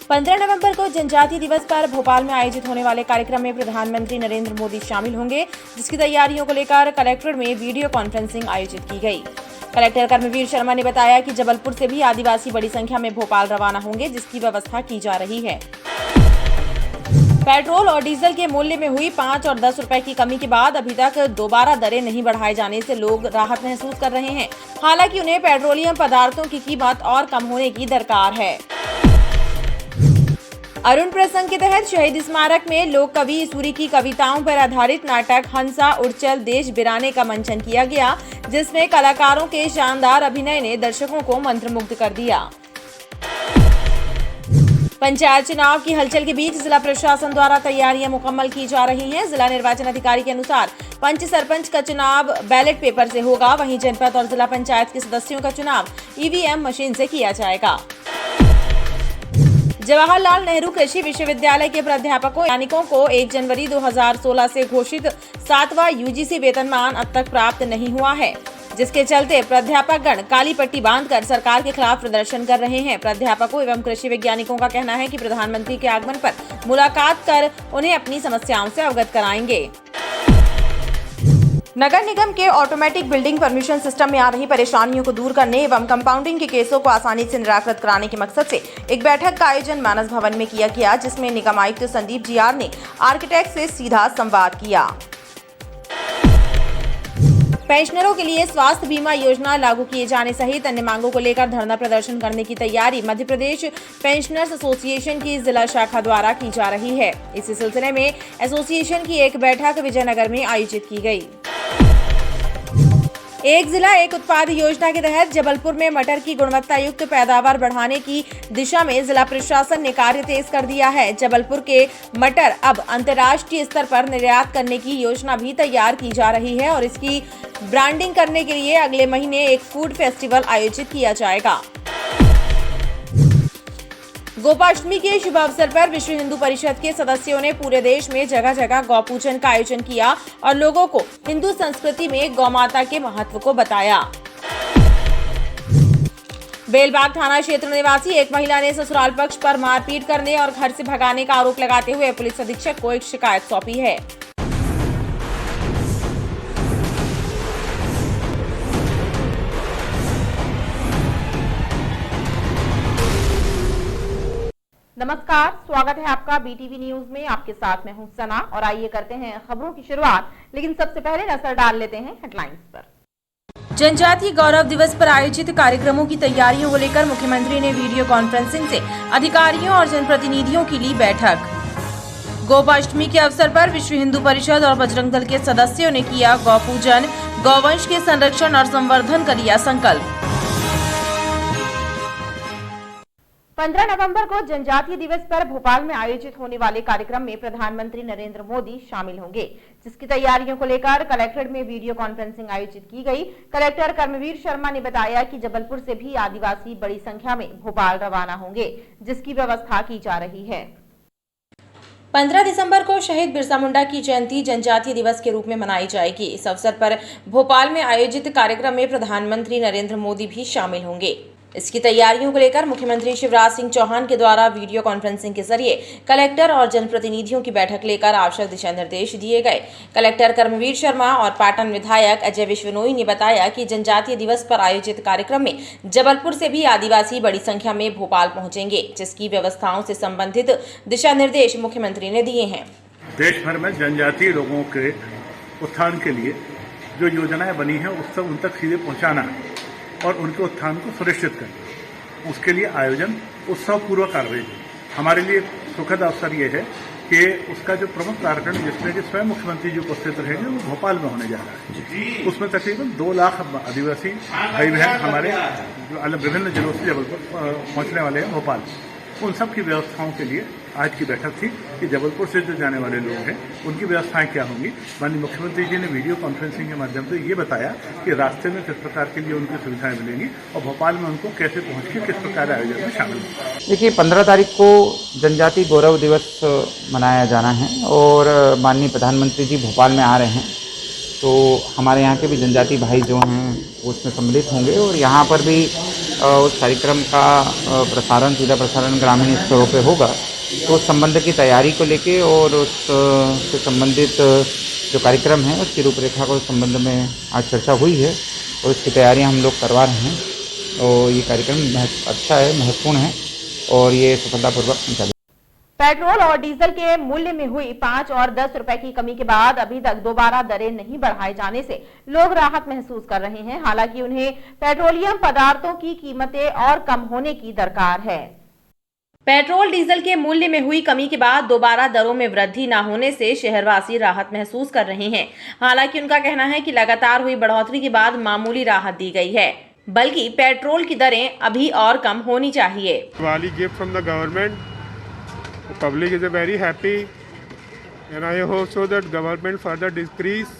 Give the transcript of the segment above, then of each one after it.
15 नवंबर को जनजातीय दिवस पर भोपाल में आयोजित होने वाले कार्यक्रम में प्रधानमंत्री नरेंद्र मोदी शामिल होंगे, जिसकी तैयारियों को लेकर कलेक्ट्रेट में वीडियो कॉन्फ्रेंसिंग आयोजित की गई। कलेक्टर कर्मवीर शर्मा ने बताया कि जबलपुर से भी आदिवासी बड़ी संख्या में भोपाल रवाना होंगे, जिसकी व्यवस्था की जा रही है। पेट्रोल और डीजल के मूल्य में हुई 5 और 10 रुपए की कमी के बाद अभी तक दोबारा दरें नहीं बढ़ाए जाने से लोग राहत महसूस कर रहे हैं। हालांकि उन्हें पेट्रोलियम पदार्थों की कीमत और कम होने की दरकार है। अरुण प्रसंग के तहत शहीद स्मारक में लोक कवि सूरी की कविताओं पर आधारित नाटक हंसा उड़चल देश बिराने का मंचन किया गया, जिसमें कलाकारों के शानदार अभिनय ने दर्शकों को मंत्रमुग्ध कर दिया। पंचायत चुनाव की हलचल के बीच जिला प्रशासन द्वारा तैयारियां मुकम्मल की जा रही हैं। जिला निर्वाचन अधिकारी के अनुसार पंच सरपंच का चुनाव बैलेट पेपर से होगा, वहीं जनपद और जिला पंचायत के सदस्यों का चुनाव ईवीएम मशीन से किया जाएगा। जवाहरलाल नेहरू कृषि विश्वविद्यालय के प्राध्यापकों वैज्ञानिकों को 1 जनवरी 2016 से घोषित 7वां यूजीसी वेतनमान अब तक प्राप्त नहीं हुआ है, जिसके चलते प्राध्यापकगण काली पट्टी बांधकर सरकार के खिलाफ प्रदर्शन कर रहे हैं। प्राध्यापकों एवं कृषि वैज्ञानिकों का कहना है कि प्रधानमंत्री के आगमन पर मुलाकात कर उन्हें अपनी समस्याओं से अवगत कराएंगे। नगर निगम के ऑटोमेटिक बिल्डिंग परमिशन सिस्टम में आ रही परेशानियों को दूर करने एवं कंपाउंडिंग के केसों को आसानी से निराकृत कराने के मकसद से एक बैठक का आयोजन मानस भवन में किया गया, जिसमें निगम आयुक्त संदीप जीआर ने आर्किटेक्ट से सीधा संवाद किया। पेंशनरों के लिए स्वास्थ्य बीमा योजना लागू किए जाने सहित अन्य मांगों को लेकर धरना प्रदर्शन करने की तैयारी मध्य प्रदेश पेंशनर्स एसोसिएशन की जिला शाखा द्वारा की जा रही है। इसी सिलसिले में एसोसिएशन की एक बैठक विजयनगर में आयोजित की गई। एक जिला एक उत्पाद योजना के तहत जबलपुर में मटर की गुणवत्ता युक्त पैदावार बढ़ाने की दिशा में जिला प्रशासन ने कार्य तेज कर दिया है। जबलपुर के मटर अब अंतर्राष्ट्रीय स्तर पर निर्यात करने की योजना भी तैयार की जा रही है और इसकी ब्रांडिंग करने के लिए अगले महीने एक फूड फेस्टिवल आयोजित किया जाएगा। गोपाष्टमी के शुभ अवसर पर विश्व हिंदू परिषद के सदस्यों ने पूरे देश में जगह जगह गौ पूजन का आयोजन किया और लोगों को हिंदू संस्कृति में गौ माता के महत्व को बताया। बेलबाग थाना क्षेत्र निवासी एक महिला ने ससुराल पक्ष पर मारपीट करने और घर से भगाने का आरोप लगाते हुए पुलिस अधीक्षक को एक शिकायत सौंपी है। नमस्कार, स्वागत है आपका बीटीवी न्यूज में। आपके साथ मैं हूं सना और आइए करते हैं खबरों की शुरुआत, लेकिन सबसे पहले नजर डाल लेते हैं हेडलाइंस पर। जनजातीय गौरव दिवस पर आयोजित कार्यक्रमों की तैयारियों को लेकर मुख्यमंत्री ने वीडियो कॉन्फ्रेंसिंग से अधिकारियों और जनप्रतिनिधियों की ली बैठक। गोपाष्टमी के अवसर पर विश्व हिंदू परिषद और बजरंग दल के सदस्यों ने किया गौ पूजन, गौवंश के संरक्षण और संवर्धन का लिया संकल्प। 15 नवंबर को जनजातीय दिवस पर भोपाल में आयोजित होने वाले कार्यक्रम में प्रधानमंत्री नरेंद्र मोदी शामिल होंगे, जिसकी तैयारियों को लेकर कलेक्ट्रेट में वीडियो कॉन्फ्रेंसिंग आयोजित की गई। कलेक्टर कर्मवीर शर्मा ने बताया कि जबलपुर से भी आदिवासी बड़ी संख्या में भोपाल रवाना होंगे, जिसकी व्यवस्था की जा रही है। 15 दिसंबर को शहीद बिरसा मुंडा की जयंती जनजातीय दिवस के रूप में मनाई जाएगी। इस अवसर पर भोपाल में आयोजित कार्यक्रम में प्रधानमंत्री नरेंद्र मोदी भी शामिल होंगे। इसकी तैयारियों को लेकर मुख्यमंत्री शिवराज सिंह चौहान के द्वारा वीडियो कॉन्फ्रेंसिंग के जरिए कलेक्टर और जनप्रतिनिधियों की बैठक लेकर आवश्यक दिशा निर्देश दिए गए। कलेक्टर कर्मवीर शर्मा और पाटन विधायक अजय विश्वनोई ने बताया कि जनजातीय दिवस पर आयोजित कार्यक्रम में जबलपुर से भी आदिवासी बड़ी संख्या में भोपाल पहुंचेंगे, जिसकी व्यवस्थाओं से संबंधित दिशा निर्देश मुख्यमंत्री ने दिए हैं। देश भर में जनजातीय लोगों के उत्थान के लिए जो योजनाएं बनी है उस उन तक सीधे पहुँचाना है और उनके उत्थान को सुनिश्चित करना, उसके लिए आयोजन उत्सव पूर्व कार्रवाई हमारे लिए सुखद अवसर ये है कि उसका जो प्रमुख कार्यक्रम जिसमें कि स्वयं मुख्यमंत्री जी उपस्थित रहेंगे वो भोपाल में होने जा रहा है। उसमें तकरीबन 2 लाख आदिवासी भाई बहन हमारे जो विभिन्न जिलों से जबलपुर पहुंचने वाले हैं भोपाल, उन सब की व्यवस्थाओं के लिए आज की बैठक थी कि जबलपुर से जो जाने वाले लोग हैं उनकी व्यवस्थाएं क्या होंगी। माननीय मुख्यमंत्री जी ने वीडियो कॉन्फ्रेंसिंग के माध्यम से ये बताया कि रास्ते में किस प्रकार के लिए उनकी सुविधाएं मिलेंगी और भोपाल में उनको कैसे पहुंच के किस प्रकार आयोजन में शामिल होंगे। देखिए, 15 तारीख को जनजातीय गौरव दिवस मनाया जाना है और माननीय प्रधानमंत्री जी भोपाल में आ रहे हैं, तो हमारे यहाँ के भी जनजातीय भाई जो हैं वो उसमें सम्मिलित होंगे और यहाँ पर भी उस कार्यक्रम का प्रसारण, सीधा प्रसारण ग्रामीण स्तरों पे होगा। तो उस संबंध की तैयारी को लेके और उससे संबंधित जो कार्यक्रम है उसकी रूपरेखा को संबंध में आज चर्चा हुई है और इसकी तैयारियां हम लोग करवा रहे हैं। और ये कार्यक्रम अच्छा है, महत्वपूर्ण है और ये सफलतापूर्वक संचालित। पेट्रोल और डीजल के मूल्य में हुई 5 और 10 रुपए की कमी के बाद अभी तक दोबारा दरें नहीं बढ़ाए जाने से लोग राहत महसूस कर रहे हैं। हालांकि उन्हें पेट्रोलियम पदार्थों की कीमतें और कम होने की दरकार है। पेट्रोल डीजल के मूल्य में हुई कमी के बाद दोबारा दरों में वृद्धि न होने से शहरवासी राहत महसूस कर रहे हैं। हालांकि उनका कहना है कि लगातार हुई बढ़ोतरी के बाद मामूली राहत दी गई है, बल्कि पेट्रोल की दरें अभी और कम होनी चाहिए। Diwali gift from the government. The public is very happy, and I hope so that government further decrease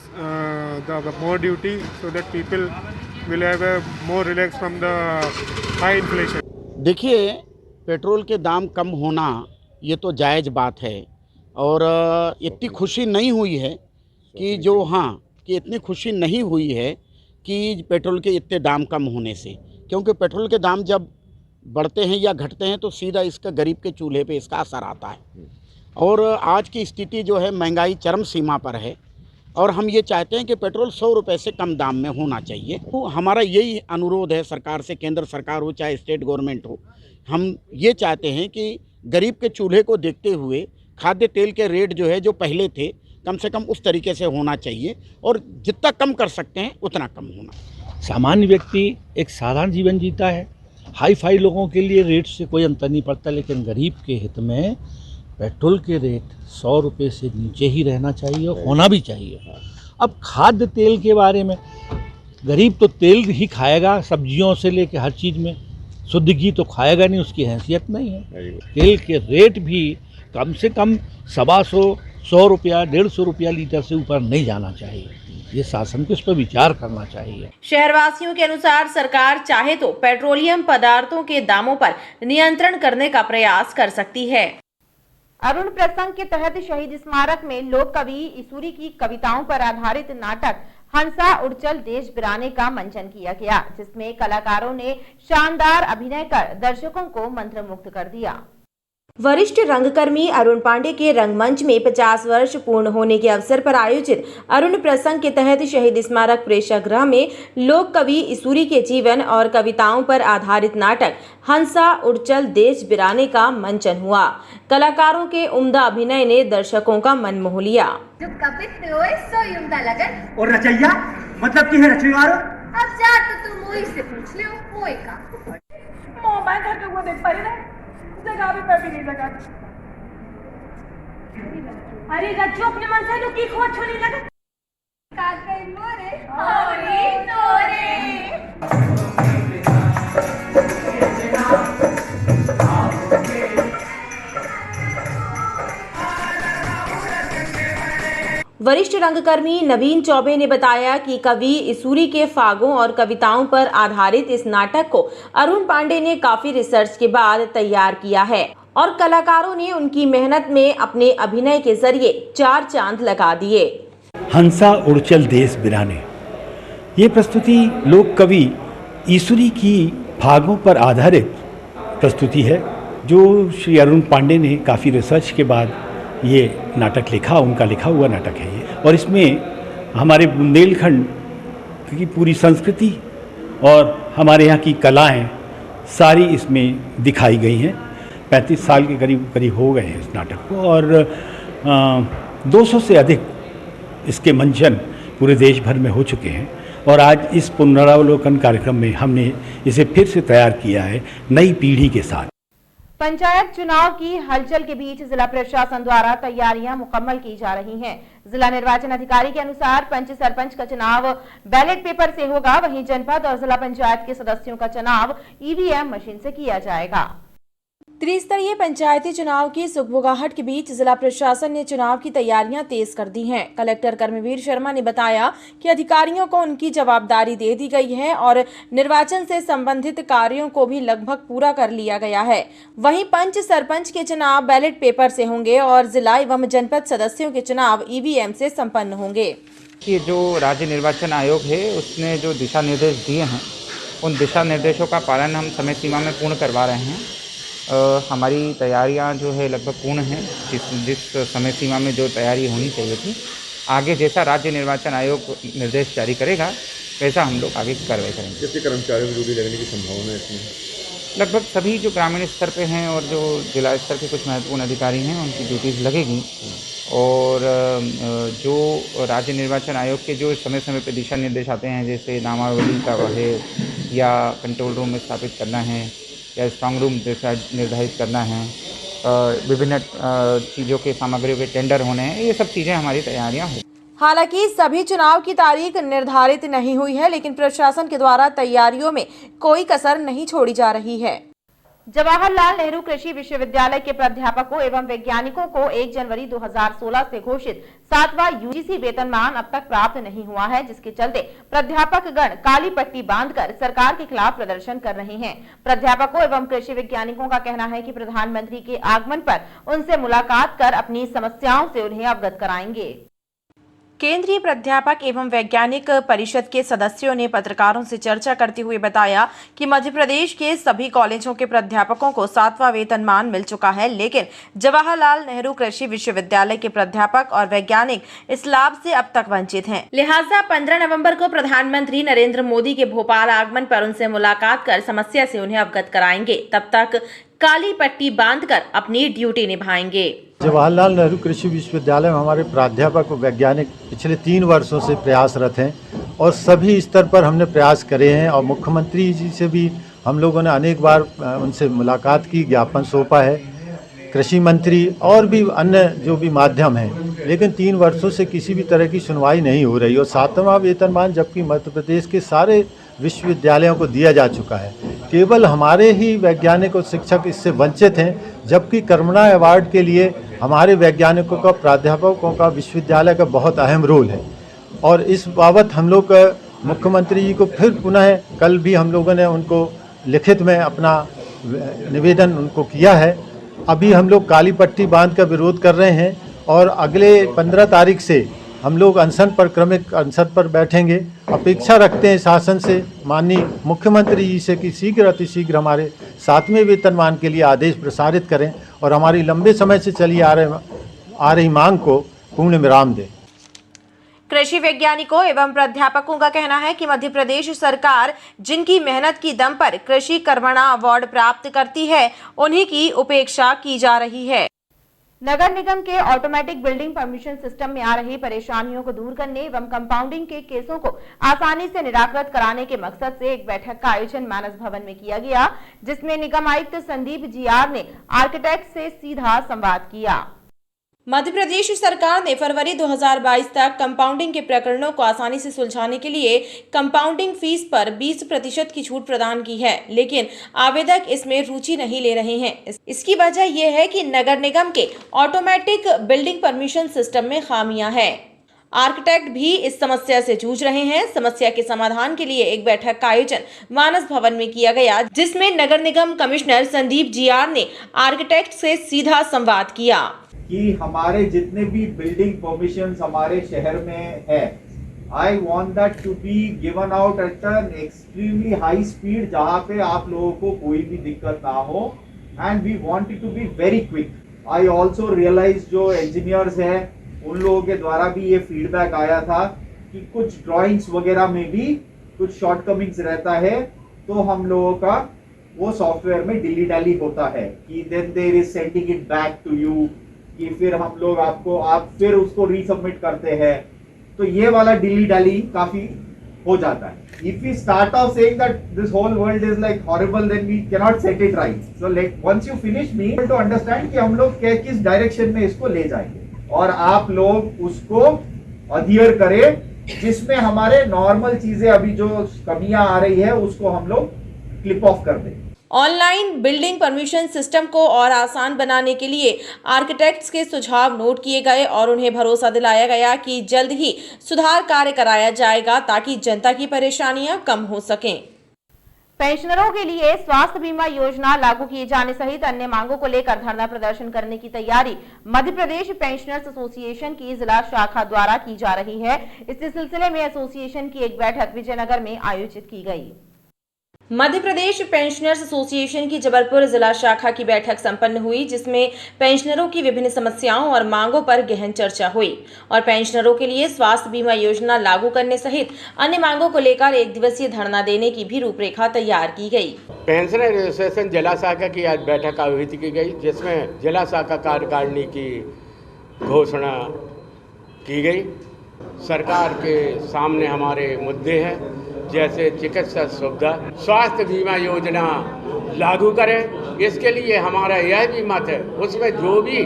the more duty so that people will have a more relax from the high inflation. देखिए, petrol के दाम कम होना ये तो जायज़ बात है और इतनी खुशी नहीं हुई है कि इतनी खुशी नहीं हुई है कि पेट्रोल के इतने दाम कम होने से, क्योंकि पेट्रोल के दाम जब बढ़ते हैं या घटते हैं तो सीधा इसका गरीब के चूल्हे पे इसका असर आता है। और आज की स्थिति जो है, महंगाई चरम सीमा पर है और हम ये चाहते हैं कि पेट्रोल 100 रुपये से कम दाम में होना चाहिए। तो हमारा यही अनुरोध है सरकार से, केंद्र सरकार हो चाहे स्टेट गवर्नमेंट हो, हम ये चाहते हैं कि गरीब के चूल्हे को देखते हुए खाद्य तेल के रेट जो है, जो पहले थे, कम से कम उस तरीके से होना चाहिए और जितना कम कर सकते हैं उतना कम होना। सामान्य व्यक्ति एक साधारण जीवन जीता है, हाई फाई लोगों के लिए रेट से कोई अंतर नहीं पड़ता, लेकिन गरीब के हित में पेट्रोल के रेट 100 रुपये से नीचे ही रहना चाहिए और होना भी चाहिए। अब खाद्य तेल के बारे में, गरीब तो तेल ही खाएगा, सब्जियों से लेकर हर चीज़ में, शुद्ध घी तो खाएगा नहीं, उसकी हैसियत नहीं है। तेल के रेट भी कम से कम 100 रुपया 150 रुपया लीटर से ऊपर नहीं जाना चाहिए। ये शासन को इस पर विचार करना चाहिए। शहरवासियों के अनुसार सरकार चाहे तो पेट्रोलियम पदार्थों के दामों पर नियंत्रण करने का प्रयास कर सकती है। अरुण प्रसंग के तहत शहीद स्मारक में लोक कवि ईसुरी की कविताओं पर आधारित नाटक हंसा उड़चल देश बिराने का मंचन किया गया, जिसमें कलाकारों ने शानदार अभिनय कर दर्शकों को मंत्रमुग्ध कर दिया। वरिष्ठ रंगकर्मी अरुण पांडे के रंगमंच में 50 वर्ष पूर्ण होने के अवसर पर आयोजित अरुण प्रसंग के तहत शहीद स्मारक प्रेक्षागृह में लोक कवि ईसुरी के जीवन और कविताओं पर आधारित नाटक हंसा उड़चल देश बिराने का मंचन हुआ। कलाकारों के उम्दा अभिनय ने दर्शकों का मन मोह लिया। जो कवित्र होए सो युम्दा लगन और रचैया मतलब की है रचनेवार। अब जा तो तुम मोई से पूछ लियो मोई का मोबाइल घर के वो देख पा रही जगह भी मैं भी नहीं लगा। अरे रज्जू अपने मन से तो की खोज छोड़ी लगा कागई मोरे होरी तोरे। वरिष्ठ रंगकर्मी नवीन चौबे ने बताया कि कवि ईसुरी के फागों और कविताओं पर आधारित इस नाटक को अरुण पांडे ने काफी रिसर्च के बाद तैयार किया है और कलाकारों ने उनकी मेहनत में अपने अभिनय के जरिए 4 चांद लगा दिए। हंसा उड़चल देश बिराने, ये प्रस्तुति लोक कवि ईसुरी की फागों पर आधारित प्रस्तुति है, जो श्री अरुण पांडे ने काफ़ी रिसर्च के बाद ये नाटक लिखा, उनका लिखा हुआ नाटक है ये। और इसमें हमारे बुंदेलखंड की पूरी संस्कृति और हमारे यहाँ की कलाएं सारी इसमें दिखाई गई हैं। 35 साल के करीब हो गए हैं इस नाटक को और 200 से अधिक इसके मंचन पूरे देश भर में हो चुके हैं। और आज इस पुनरावलोकन कार्यक्रम में हमने इसे फिर से तैयार किया है नई पीढ़ी के साथ। पंचायत चुनाव की हलचल के बीच जिला प्रशासन द्वारा तैयारियां मुकम्मल की जा रही हैं। जिला निर्वाचन अधिकारी के अनुसार पंच सरपंच का चुनाव बैलेट पेपर से होगा, वहीं जनपद और जिला पंचायत के सदस्यों का चुनाव ईवीएम मशीन से किया जाएगा। त्रिस्तरीय पंचायती चुनाव की सुगबुगाहट के बीच जिला प्रशासन ने चुनाव की तैयारियां तेज कर दी हैं। कलेक्टर कर्मवीर शर्मा ने बताया कि अधिकारियों को उनकी जवाबदारी दे दी गई है और निर्वाचन से संबंधित कार्यों को भी लगभग पूरा कर लिया गया है। वहीं पंच सरपंच के चुनाव बैलेट पेपर से होंगे और जिला एवं जनपद सदस्यों के चुनाव ईवीएम से संपन्न होंगे। ये जो राज्य निर्वाचन आयोग है उसने जो दिशा निर्देश दिए हैं उन दिशा निर्देशों का पालन हम समय सीमा में पूर्ण करवा रहे हैं। हमारी तैयारियां जो है लगभग पूर्ण हैं। जिस समय सीमा में जो तैयारी होनी चाहिए थी, आगे जैसा राज्य निर्वाचन आयोग निर्देश जारी करेगा वैसा हम लोग आगे कार्रवाई करेंगे। कितने कर्मचारियों की ड्यूटी लगने की संभावना है इसमें? लगभग सभी जो ग्रामीण स्तर पे हैं और जो जिला स्तर के कुछ महत्वपूर्ण अधिकारी हैं उनकी ड्यूटीज़ लगेगी, और जो राज्य निर्वाचन आयोग के जो समय समय पे दिशा निर्देश आते हैं, जैसे नामावली का है या कंट्रोल रूम में स्थापित करना है या स्ट्रांग रूम निर्धारित करना है, विभिन्न चीज़ों के सामग्रियों के टेंडर होने हैं, ये सब चीज़ें हमारी तैयारियां हैं। हालांकि सभी चुनाव की तारीख निर्धारित नहीं हुई है, लेकिन प्रशासन के द्वारा तैयारियों में कोई कसर नहीं छोड़ी जा रही है। जवाहरलाल नेहरू कृषि विश्वविद्यालय के प्राध्यापकों एवं वैज्ञानिकों को 1 जनवरी 2016 से घोषित 7वां यूजीसी वेतनमान अब तक प्राप्त नहीं हुआ है, जिसके चलते प्राध्यापक गण काली पट्टी बांधकर सरकार के खिलाफ प्रदर्शन कर रहे हैं। प्राध्यापकों एवं कृषि वैज्ञानिकों का कहना है कि प्रधानमंत्री के आगमन पर उनसे मुलाकात कर अपनी समस्याओं से उन्हें अवगत कराएंगे। केंद्रीय प्राध्यापक एवं वैज्ञानिक परिषद के सदस्यों ने पत्रकारों से चर्चा करते हुए बताया कि मध्य प्रदेश के सभी कॉलेजों के प्राध्यापकों को 7वां वेतनमान मिल चुका है, लेकिन जवाहरलाल नेहरू कृषि विश्वविद्यालय के प्राध्यापक और वैज्ञानिक इस लाभ से अब तक वंचित हैं। लिहाजा 15 नवंबर को प्रधानमंत्री नरेंद्र मोदी के भोपाल आगमन पर उनसे मुलाकात कर समस्या से उन्हें अवगत कराएंगे। तब तक काली पट्टी बांधकर अपनी ड्यूटी निभाएंगे। जवाहरलाल नेहरू कृषि विश्वविद्यालय में हमारे प्राध्यापक और वैज्ञानिक पिछले 3 वर्षों से प्रयासरत हैं और सभी स्तर पर हमने प्रयास करे हैं और मुख्यमंत्री जी से भी हम लोगों ने अनेक बार उनसे मुलाकात की, ज्ञापन सौंपा है, कृषि मंत्री और भी अन्य जो भी माध्यम हैं, लेकिन 3 वर्षों से किसी भी तरह की सुनवाई नहीं हो रही। और 7वां वेतनमान जबकि मध्य प्रदेश के सारे विश्वविद्यालयों को दिया जा चुका है, केवल हमारे ही वैज्ञानिक और शिक्षक इससे वंचित हैं, जबकि कर्मणा अवार्ड के लिए हमारे वैज्ञानिकों का, प्राध्यापकों का, विश्वविद्यालय का बहुत अहम रोल है। और इस बाबत हम लोग मुख्यमंत्री जी को फिर पुनः कल भी हम लोगों ने उनको लिखित में अपना निवेदन उनको किया है। अभी हम लोग काली पट्टी बांध का विरोध कर रहे हैं और अगले 15 तारीख से हम लोग अनशन पर, क्रमिक अनशन पर बैठेंगे। अपेक्षा रखते हैं शासन से, माननीय मुख्यमंत्री जी से कि शीघ्र अतिशीघ्र हमारे 7वें वेतनमान के लिए आदेश प्रसारित करें और हमारी लंबे समय से चली आ रही मांग को पूर्ण विराम दें। कृषि वैज्ञानिकों एवं प्राध्यापकों का कहना है कि मध्य प्रदेश सरकार जिनकी मेहनत की दम पर कृषि कर्मणा अवार्ड प्राप्त करती है, उन्हीं की उपेक्षा की जा रही है। नगर निगम के ऑटोमेटिक बिल्डिंग परमिशन सिस्टम में आ रही परेशानियों को दूर करने एवं कंपाउंडिंग के केसों को आसानी से निराकृत कराने के मकसद से एक बैठक का आयोजन मानस भवन में किया गया, जिसमें निगम आयुक्त संदीप जीआर ने आर्किटेक्ट से सीधा संवाद किया। मध्य प्रदेश सरकार ने फरवरी 2022 तक कंपाउंडिंग के प्रकरणों को आसानी से सुलझाने के लिए कंपाउंडिंग फीस पर 20% की छूट प्रदान की है, लेकिन आवेदक इसमें रुचि नहीं ले रहे हैं। इसकी वजह यह है कि नगर निगम के ऑटोमेटिक बिल्डिंग परमिशन सिस्टम में खामियां हैं। आर्किटेक्ट भी इस समस्या से जूझ रहे हैं। समस्या के समाधान के लिए एक बैठक का आयोजन मानस भवन में किया गया, जिसमें नगर निगम कमिश्नर संदीप जीआर ने आर्किटेक्ट से सीधा संवाद किया कि हमारे जितने भी बिल्डिंग परमिशंस हमारे शहर में है, I want that to be given out at an extremely high speed, जहाँ पे आप लोगों को कोई भी दिक्कत ना हो, and we want it to be very quick. I also realise जो इंजीनियर्स हैं उन लोगों के द्वारा भी ये फीडबैक आया था कि कुछ ड्राइंग्स वगैरह में भी कुछ शॉर्टकमिंग्स रहता है, तो हम लोगों का वो सॉफ्टवेयर में डिली डैली होता है कि then there is sending it back to you, कि फिर हम लोग आप फिर उसको रीसबमिट करते हैं, तो ये वाला डिली डैली काफी हो जाता है। If we start off saying that this whole world is like horrible, then we can not set it right. So like once you finish me to understand कि हम लोग किस डायरेक्शन में इसको ले जाएंगे, और आप लोग उसको अध्ययन करें, जिसमें हमारे नॉर्मल चीजें अभी जो कमियां आ रही है उसको हम लोग क्लिप ऑफ कर दें। ऑनलाइन बिल्डिंग परमिशन सिस्टम को और आसान बनाने के लिए आर्किटेक्ट्स के सुझाव नोट किए गए और उन्हें भरोसा दिलाया गया कि जल्द ही सुधार कार्य कराया जाएगा, ताकि जनता की परेशानियां कम हो सकें। पेंशनरों के लिए स्वास्थ्य बीमा योजना लागू किए जाने सहित अन्य मांगों को लेकर धरना प्रदर्शन करने की तैयारी मध्य प्रदेश पेंशनर्स एसोसिएशन की जिला शाखा द्वारा की जा रही है। इस सिलसिले में एसोसिएशन की एक बैठक विजयनगर में आयोजित की गई। मध्य प्रदेश पेंशनर्स एसोसिएशन की जबलपुर जिला शाखा की बैठक संपन्न हुई, जिसमें पेंशनरों की विभिन्न समस्याओं और मांगों पर गहन चर्चा हुई और पेंशनरों के लिए स्वास्थ्य बीमा योजना लागू करने सहित अन्य मांगों को लेकर एक दिवसीय धरना देने की भी रूपरेखा तैयार की गई। पेंशनर एसोसिएशन जिला शाखा की आज बैठक आयोजित की गई, जिसमें जिला शाखा कार्यकारिणी की घोषणा की गई। सरकार के सामने हमारे मुद्दे हैं, जैसे चिकित्सा सुविधा, स्वास्थ्य बीमा योजना लागू करें। इसके लिए हमारा यह भी मत है, उसमें जो भी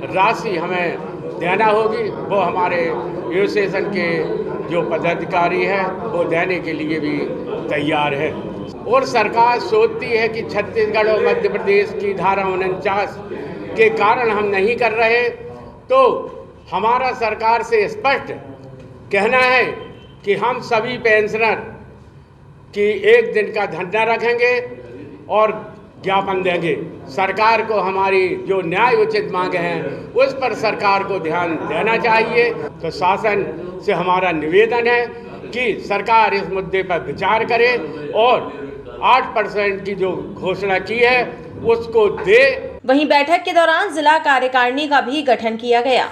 राशि हमें देना होगी वो हमारे एसोसिएशन के जो पदाधिकारी हैं वो देने के लिए भी तैयार है। और सरकार सोचती है कि छत्तीसगढ़ और मध्य प्रदेश की धारा 49 के कारण हम नहीं कर रहे, तो हमारा सरकार से स्पष्ट कहना है कि हम सभी पेंशनर कि एक दिन का धरना रखेंगे और ज्ञापन देंगे। सरकार को हमारी जो न्याय उचित मांगे हैं उस पर सरकार को ध्यान देना चाहिए। तो शासन से हमारा निवेदन है कि सरकार इस मुद्दे पर विचार करे और 8% की जो घोषणा की है उसको दे। वहीं बैठक के दौरान जिला कार्यकारिणी का भी गठन किया गया।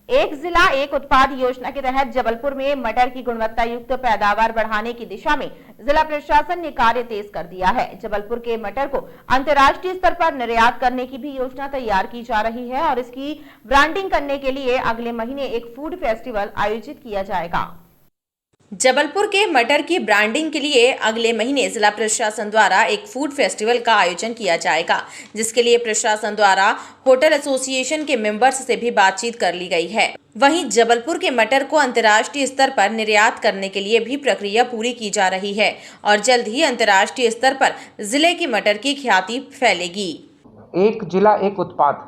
एक जिला एक उत्पाद योजना के तहत जबलपुर में मटर की गुणवत्ता युक्त पैदावार बढ़ाने की दिशा में जिला प्रशासन ने कार्य तेज कर दिया है। जबलपुर के मटर को अंतर्राष्ट्रीय स्तर पर निर्यात करने की भी योजना तैयार की जा रही है और इसकी ब्रांडिंग करने के लिए अगले महीने एक फूड फेस्टिवल आयोजित किया जाएगा। जबलपुर के मटर की ब्रांडिंग के लिए अगले महीने जिला प्रशासन द्वारा एक फूड फेस्टिवल का आयोजन किया जाएगा, जिसके लिए प्रशासन द्वारा होटल एसोसिएशन के मेंबर्स से भी बातचीत कर ली गई है। वहीं जबलपुर के मटर को अंतर्राष्ट्रीय स्तर पर निर्यात करने के लिए भी प्रक्रिया पूरी की जा रही है और जल्द ही अंतर्राष्ट्रीय स्तर पर जिले की मटर की ख्याति फैलेगी। एक जिला एक उत्पाद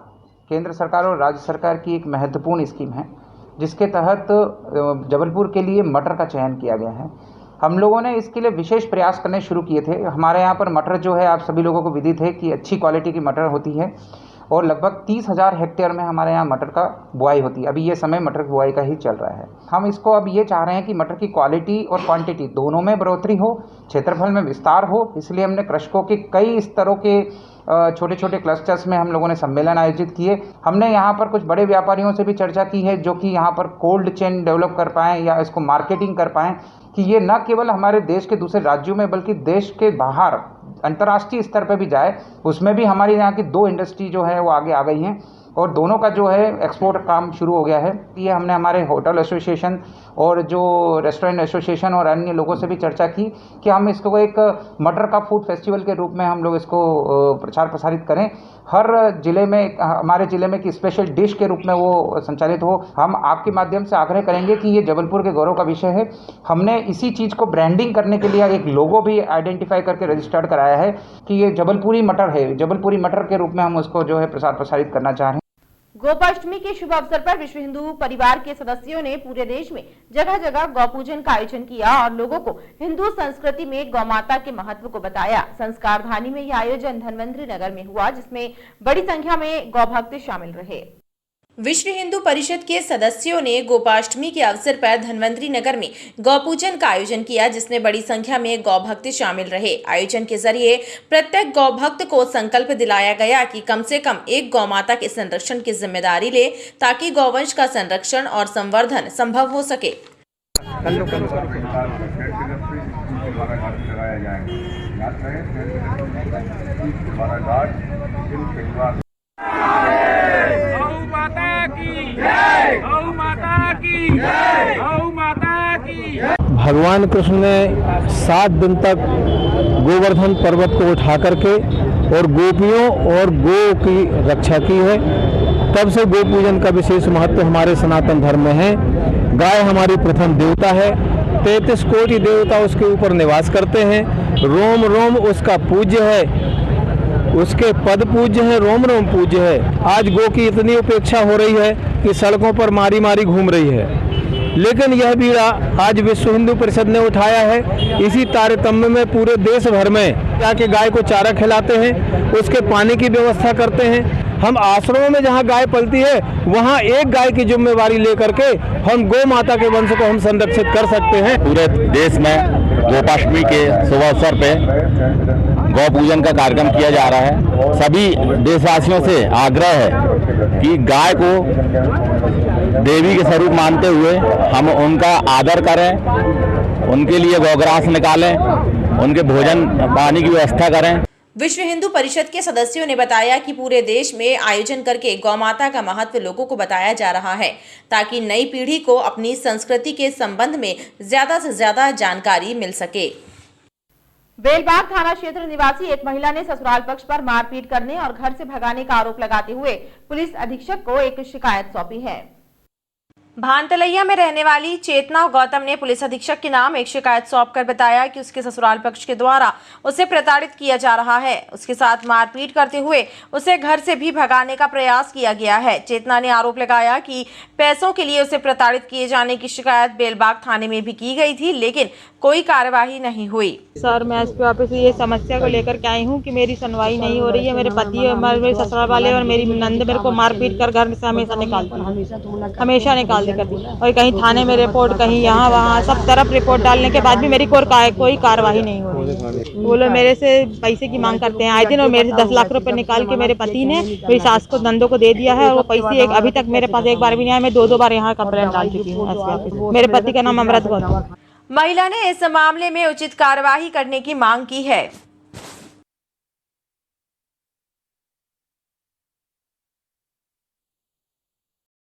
केंद्र सरकार और राज्य सरकार की एक महत्वपूर्ण स्कीम है, जिसके तहत जबलपुर के लिए मटर का चयन किया गया है। हम लोगों ने इसके लिए विशेष प्रयास करने शुरू किए थे। हमारे यहाँ पर मटर जो है, आप सभी लोगों को विदित है कि अच्छी क्वालिटी की मटर होती है और लगभग 30,000 हेक्टेयर में हमारे यहाँ मटर का बुआई होती है। अभी ये समय मटर की बुआई का ही चल रहा है। हम इसको अब ये चाह रहे हैं कि मटर की क्वालिटी और क्वांटिटी दोनों में बढ़ोतरी हो, क्षेत्रफल में विस्तार हो। इसलिए हमने कृषकों के कई स्तरों के छोटे छोटे क्लस्टर्स में हम लोगों ने सम्मेलन आयोजित किए। हमने यहाँ पर कुछ बड़े व्यापारियों से भी चर्चा की है, जो कि यहाँ पर कोल्ड चेन डेवलप कर पाएँ या इसको मार्केटिंग कर पाएँ, कि ये न केवल हमारे देश के दूसरे राज्यों में बल्कि देश के बाहर अंतर्राष्ट्रीय स्तर पर भी जाए। उसमें भी हमारी यहाँ की 2 इंडस्ट्री जो है वो आगे आ गई हैं और दोनों का जो है एक्सपोर्ट काम शुरू हो गया है। ये हमने हमारे होटल एसोसिएशन और जो रेस्टोरेंट एसोसिएशन और अन्य लोगों से भी चर्चा की कि हम इसको एक मटर का फूड फेस्टिवल के रूप में हम लोग इसको प्रचार प्रसारित करें। हर जिले में, हमारे जिले में कि स्पेशल डिश के रूप में वो संचालित हो। हम आपके माध्यम से आग्रह करेंगे कि ये जबलपुर के गौरव का विषय है। हमने इसी चीज़ को ब्रांडिंग करने के लिए एक लोगो भी आइडेंटिफाई करके रजिस्टर्ड कराया है कि ये जबलपुरी मटर है। जबलपुरी मटर के रूप में हम उसको जो है प्रसार प्रसारित करना चाह रहे हैं। गोपाष्टमी के शुभ अवसर पर विश्व हिंदू परिवार के सदस्यों ने पूरे देश में जगह जगह गौपूजन का आयोजन किया और लोगों को हिंदू संस्कृति में गौमाता के महत्व को बताया। संस्कारधानी में यह आयोजन धन्वंतरी नगर में हुआ, जिसमें बड़ी संख्या में गौभक्त शामिल रहे। विश्व हिंदू परिषद के सदस्यों ने गोपाष्टमी के अवसर पर धन्वंतरी नगर में गौपूजन का आयोजन किया, जिसमें बड़ी संख्या में गौभक्त शामिल रहे। आयोजन के जरिए प्रत्येक गौभक्त को संकल्प दिलाया गया कि कम से कम एक गौमाता के संरक्षण की जिम्मेदारी ले, ताकि गौवंश का संरक्षण और संवर्धन संभव हो सके। भगवान कृष्ण ने 7 दिन तक गोवर्धन पर्वत को उठा करके और गोपियों और गो की रक्षा की है। तब से गो पूजन का विशेष महत्व हमारे सनातन धर्म में है। गाय हमारी प्रथम देवता है। 33 कोटि देवता उसके ऊपर निवास करते हैं। रोम रोम उसका पूज्य है, उसके पद पूज्य है, रोम रोम पूज्य है। आज गो की इतनी उपेक्षा हो रही है कि सड़कों पर मारी मारी घूम रही है, लेकिन यह बीड़ा आज विश्व हिंदू परिषद ने उठाया है। इसी तारतम्य में पूरे देश भर में जाके गाय को चारा खिलाते हैं, उसके पानी की व्यवस्था करते हैं। हम आश्रमों में जहाँ गाय पलती है वहाँ एक गाय की जिम्मेवारी लेकर के हम गौ माता के वंश को हम संरक्षित कर सकते हैं। पूरे देश में गोपाष्टमी के शुभ अवसर पे गौ पूजन का कार्यक्रम किया जा रहा है। सभी देशवासियों से आग्रह है कि गाय को देवी के स्वरूप मानते हुए हम उनका आदर करें, उनके लिए गौग्रास निकालें, उनके भोजन पानी की व्यवस्था करें। विश्व हिंदू परिषद के सदस्यों ने बताया कि पूरे देश में आयोजन करके गौमाता का महत्व लोगों को बताया जा रहा है ताकि नई पीढ़ी को अपनी संस्कृति के संबंध में ज्यादा से ज्यादा जानकारी मिल सके। बेलबाग थाना क्षेत्र निवासी एक महिला ने ससुराल पक्ष पर मारपीट करने और घर से भगाने का आरोप लगाते हुए पुलिस अधीक्षक को एक शिकायत सौंपी है। भानतलैया में रहने वाली चेतना गौतम ने पुलिस अधीक्षक के नाम एक शिकायत सौंपकर बताया कि उसके ससुराल पक्ष के द्वारा उसे प्रताड़ित किया जा रहा है। उसके साथ मारपीट करते हुए उसे घर से भी भगाने का प्रयास किया गया है। चेतना ने आरोप लगाया कि पैसों के लिए उसे प्रताड़ित किए जाने की शिकायत बेलबाग थाने में भी की गई थी, लेकिन कोई कार्यवाही नहीं हुई। सर, मैं एसपी ऑफिस से ये समस्या को लेकर के आई हूँ कि मेरी सुनवाई नहीं हो रही है। मेरे पति और मेरे ससुराल वाले और मेरी नंद मेरे को मारपीट कर घर से हमेशा निकाल करती और कहीं थाने में रिपोर्ट, कहीं यहाँ वहाँ सब तरफ रिपोर्ट डालने के बाद भी मेरी कोई कार्यवाही नहीं हो रही। वो लोग मेरे से पैसे की मांग करते हैं आए दिन और मेरे से 10 लाख रुपए निकाल के मेरे पति ने मेरी सास को नंदों को दे दिया है और वो पैसे अभी तक मेरे पास एक बार भी नहीं आया। मैं 2 बार यहाँ कंप्लेंट डाल चुकी हूँ। मेरे पति का नाम अमृत गौतम। महिला ने इस मामले में उचित कार्यवाही करने की मांग की है।